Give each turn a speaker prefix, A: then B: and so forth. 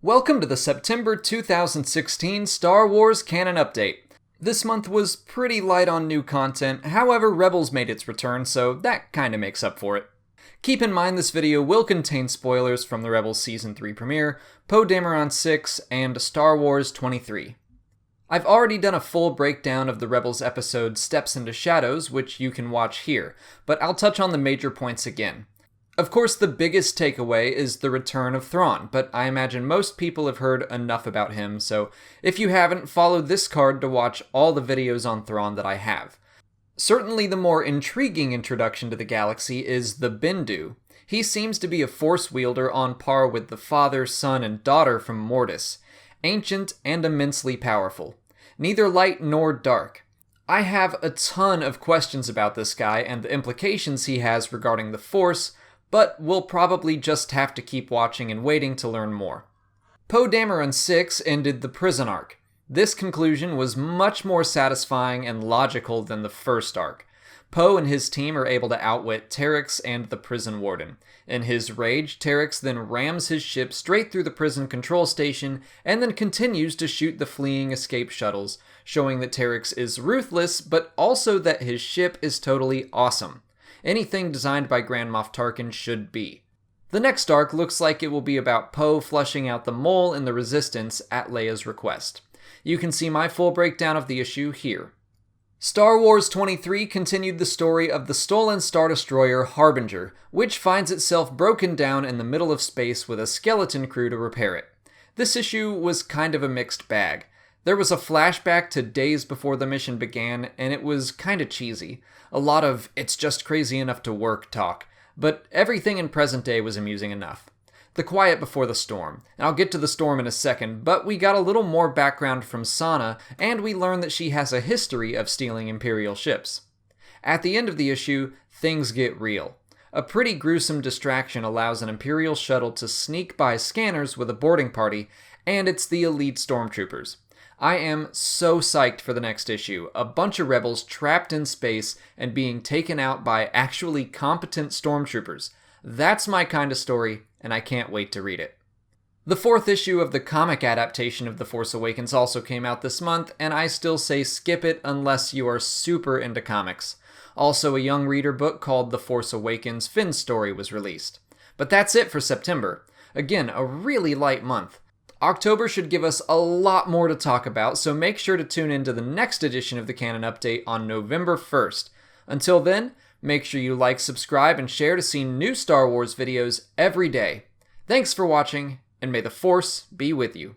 A: Welcome to the September 2016 Star Wars Canon Update. This month was pretty light on new content, however Rebels made its return, so that kinda makes up for it. Keep in mind this video will contain spoilers from the Rebels Season 3 premiere, Poe Dameron 6, and Star Wars 23. I've already done a full breakdown of the Rebels episode Steps into Shadows, which you can watch here, but I'll touch on the major points again. Of course, the biggest takeaway is the return of Thrawn, but I imagine most people have heard enough about him, so if you haven't, follow this card to watch all the videos on Thrawn that I have. Certainly the more intriguing introduction to the galaxy is the Bendu. He seems to be a Force wielder on par with the father, son, and daughter from Mortis. Ancient and immensely powerful. Neither light nor dark. I have a ton of questions about this guy and the implications he has regarding the Force, but we'll probably just have to keep watching and waiting to learn more. Poe Dameron 6 ended the prison arc. This conclusion was much more satisfying and logical than the first arc. Poe and his team are able to outwit Terex and the prison warden. In his rage, Terex then rams his ship straight through the prison control station and then continues to shoot the fleeing escape shuttles, showing that Terex is ruthless, but also that his ship is totally awesome. Anything designed by Grand Moff Tarkin should be. The next arc looks like it will be about Poe flushing out the mole in the Resistance at Leia's request. You can see my full breakdown of the issue here. Star Wars 23 continued the story of the stolen Star Destroyer Harbinger, which finds itself broken down in the middle of space with a skeleton crew to repair it. This issue was kind of a mixed bag. There was a flashback to days before the mission began, and it was kinda cheesy. A lot of "it's just crazy enough to work" talk, but everything in present day was amusing enough. The quiet before the storm, and I'll get to the storm in a second, but we got a little more background from Sana, and we learned that she has a history of stealing Imperial ships. At the end of the issue, things get real. A pretty gruesome distraction allows an Imperial shuttle to sneak by scanners with a boarding party, and it's the elite stormtroopers. I am so psyched for the next issue, a bunch of rebels trapped in space and being taken out by actually competent stormtroopers. That's my kind of story, and I can't wait to read it. The fourth issue of the comic adaptation of The Force Awakens also came out this month, and I still say skip it unless you are super into comics. Also, a young reader book called The Force Awakens Finn's Story was released. But that's it for September. Again, a really light month. October should give us a lot more to talk about, so make sure to tune into the next edition of the Canon Update on November 1st. Until then, make sure you like, subscribe, and share to see new Star Wars videos every day. Thanks for watching, and may the Force be with you.